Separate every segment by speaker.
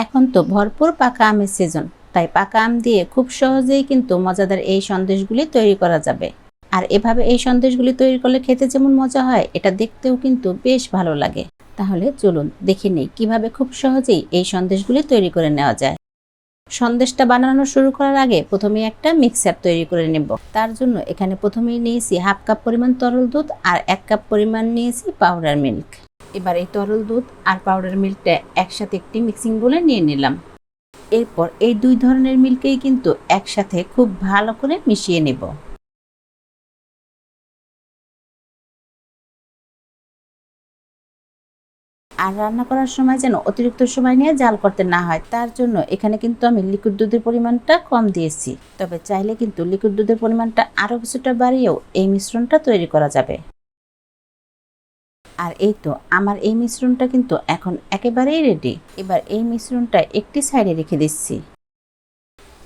Speaker 1: এখন তো ভরপুর পাকা আমের সিজন, তাই পাকা আম দিয়ে খুব সহজেই কিন্তু মজাদার এই সন্দেশগুলি তৈরি করা যাবে। আর এভাবে এই সন্দেশগুলি তৈরি করলে খেতে যেমন মজা হয়, এটা দেখতেও কিন্তু বেশ ভালো লাগে। তাহলে চলুন দেখে নিই কিভাবে খুব সহজেই এই সন্দেশগুলি তৈরি করে নেওয়া যায়। সন্দেশটা বানানো শুরু করার আগে প্রথমে একটা মিক্সার তৈরি করে নেব। তার জন্য এখানে প্রথমেই নিয়েছি হাফ কাপ পরিমাণ তরল দুধ আর 1 কাপ পরিমাণ নিয়েছি পাউডার মিল্ক। এবার এই তরল দুধ আর পাউডার মিল্কটা একসাথে একটি মিক্সিং বোলে নিয়ে নিলাম। এরপর এই দুই ধরনের মিল্ককেই কিন্তু একসাথে খুব ভালো করে মিশিয়ে নেব। আর রান্না করার সময় যেন অতিরিক্ত সময় নিয়ে জাল করতে না হয়, তার জন্য এখানে কিন্তু আমি লিকুইড দুধের পরিমাণটা কম দিয়েছি। তবে চাইলে কিন্তু লিকুইড দুধের পরিমাণটা আরও কিছুটা বাড়িয়েও এই মিশ্রণটা তৈরি করা যাবে। আর এই তো আমার এই মিশ্রণটা কিন্তু এখন একেবারেই রেডি। এবার এই মিশ্রণটা একটি সাইডে রেখে দিচ্ছি।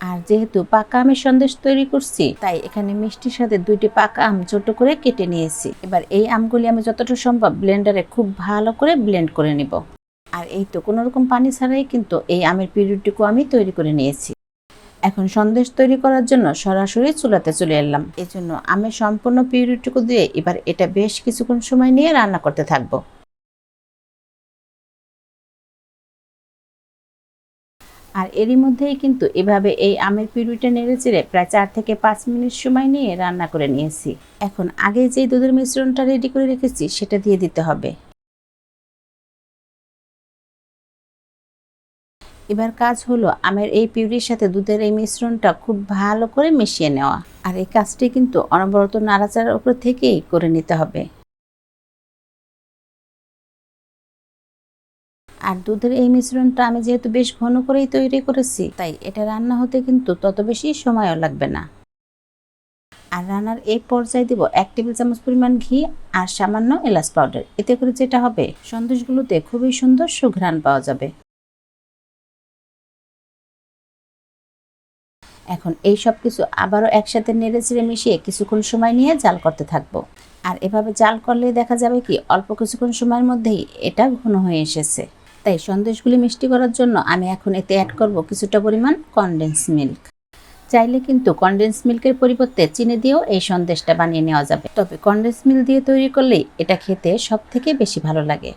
Speaker 1: আর যেহেতু পাকা আমের সন্দেশ তৈরি করছি, তাই এখানে মিষ্টির সাথে 2টি পাকা আম ছোট করে কেটে নিয়েছি। এবার এই আমগুলি আমি যতটা সম্ভব ব্লেন্ডারে খুব ভালো করে ব্লেন্ড করে নিব। আর এই তো কোনো রকম পানি ছাড়াই কিন্তু এই আমের পিউরিটুকু আমি তৈরি করে নিয়েছি। এখন সন্দেশ তৈরি করার জন্য সরাসরি চুলাতে চলে এলাম। এজন্য আমের সম্পূর্ণ পিউরিটুকু দিয়ে এবার এটা বেশ কিছুক্ষণ সময় নিয়ে রান্না করতে থাকবো। আর এরই মধ্যেই কিন্তু এভাবে এই আমের পিউরিটা নেড়ে চেড়ে প্রায় 4 থেকে 5 মিনিট সময় নিয়ে রান্না করে নিয়েছি। এখন আগে যে দুধের মিশ্রণটা রেডি করে রেখেছি সেটা দিয়ে দিতে হবে। এবার কাজ হলো আমের এই পিউরির সাথে দুধের এই মিশ্রণটা খুব ভালো করে মিশিয়ে নেওয়া। আর এই কাজটি কিন্তু অনবরত নাড়াচাড়ার উপর থেকেই করে নিতে হবে। আর দুধের এই মিশ্রণটা আমি যেহেতু বেশ ঘন করেই তৈরি করেছি, তাই এটা রান্না হতে কিন্তু তত বেশি সময়ও লাগবে না। আর রান্নার এই পর্যায়ে দিব 1 টেবিল চামচ পরিমাণ ঘি আর সামান্য এলাচ পাউডার। এতে করে যেটা হবে, সন্দেশগুলোতে খুবই সুন্দর সুঘ্রাণ পাওয়া যাবে। এখন এই সব কিছু আবারও একসাথে নেড়েচেড়ে মিশিয়ে কিছুক্ষণ সময় নিয়ে জাল করতে থাকবো। আর এভাবে জাল করলে দেখা যাবে কি অল্প কিছুক্ষণ সময়ের মধ্যেই এটা ঘন হয়ে এসেছে। তাই সন্দেশগুলি মিষ্টি করার জন্য আমি এখন এতে অ্যাড করব কিছুটা পরিমাণ কনডেন্স মিল্ক। চাইলে কিন্তু কনডেন্স মিল্কের পরিবর্তে চিনি দিয়েও এই সন্দেশটা বানিয়ে নেওয়া যাবে, তবে কনডেন্স মিল্ক দিয়ে তৈরি করলেই এটা খেতে সব থেকে বেশি ভালো লাগে।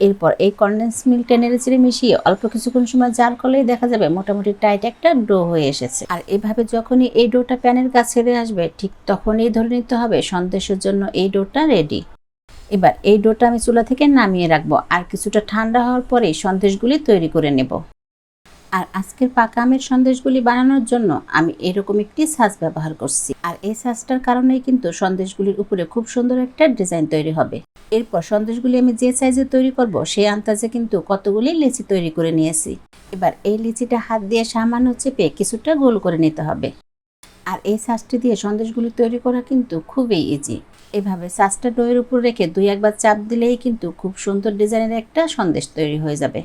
Speaker 1: এরপর এই কনডেন্স মিল্কটা নেড়েচেড়ে মিশিয়ে অল্প কিছুক্ষণ সময় জাল করলেই দেখা যাবে মোটামুটি টাইট একটা ডো হয়ে এসেছে। আর এভাবে যখনই এই ডোটা প্যানের কাছে ছেড়ে আসবে, ঠিক তখনই ধরে নিতে হবে সন্দেশের জন্য এই ডোটা রেডি। এবার এই ডোটা আমি চুলা থেকে নামিয়ে রাখবো আর কিছুটা ঠান্ডা হওয়ার পরেই সন্দেশগুলি তৈরি করে নেব। আর আজকের পাকা আমের সন্দেশগুলি বানানোর জন্য আমি এরকম একটি সাজ ব্যবহার করছি। আর এই সাজটার কারণেই কিন্তু সন্দেশগুলির উপরে খুব সুন্দর একটা ডিজাইন তৈরি হবে। এরপর সন্দেশগুলি আমি যে সাইজে তৈরি করব সেই আন্দাজে কিন্তু কতগুলি লিচি তৈরি করে নিয়েছি। এবার এই লিচিটা হাত দিয়ে সামান্য চেপে কিছুটা গোল করে নিতে হবে। আর এই সাজটি দিয়ে সন্দেশগুলি তৈরি করা কিন্তু খুবই ইজি। এভাবে সাজটা ডোয়ের উপর রেখে 2-1 বার চাপ দিলেই কিন্তু খুব সুন্দর ডিজাইনের একটা সন্দেশ তৈরি হয়ে যাবে।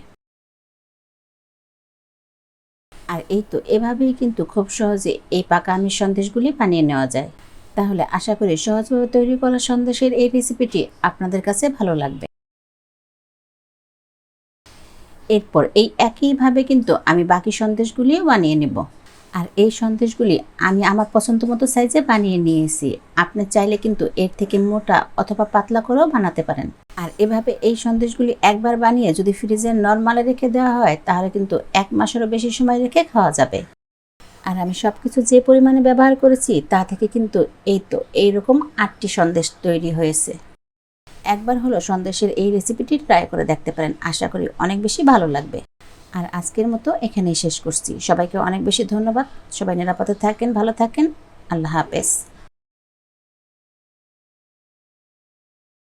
Speaker 1: আর এই তো এভাবেই কিন্তু খুব সহজে এই পাকা আমের সন্দেশগুলি বানিয়ে নেওয়া যায়। তাহলে আশা করি সহজভাবে তৈরি করা সন্দেশের এই রেসিপিটি আপনাদের কাছে ভালো লাগবে। এরপর এই একইভাবে কিন্তু আমি বাকি সন্দেশগুলিও বানিয়ে নেব। আর এই সন্দেশগুলি আমি আমার পছন্দ মতো সাইজে বানিয়ে নিয়েছি। আপনি চাইলে কিন্তু এর থেকে মোটা অথবা পাতলা করেও বানাতে পারেন। আর এভাবে এই সন্দেশগুলি একবার বানিয়ে যদি ফ্রিজে নরমালে রেখে দেওয়া হয়, তাহলে কিন্তু 1 মাসেরও বেশি সময় রেখে খাওয়া যাবে। আর আমি সব কিছু যে পরিমাণে ব্যবহার করেছি তা থেকে কিন্তু এই তো এইরকম 8টি সন্দেশ তৈরি হয়েছে। একবার হলো সন্দেশের এই রেসিপিটি ট্রাই করে দেখতে পারেন, আশা করি অনেক বেশি ভালো লাগবে। আর আজকের মতো এখানেই শেষ করছি। সবাইকে অনেক বেশি ধন্যবাদ। সবাই নিরাপদে থাকেন, ভালো থাকেন। আল্লাহ হাফেজ।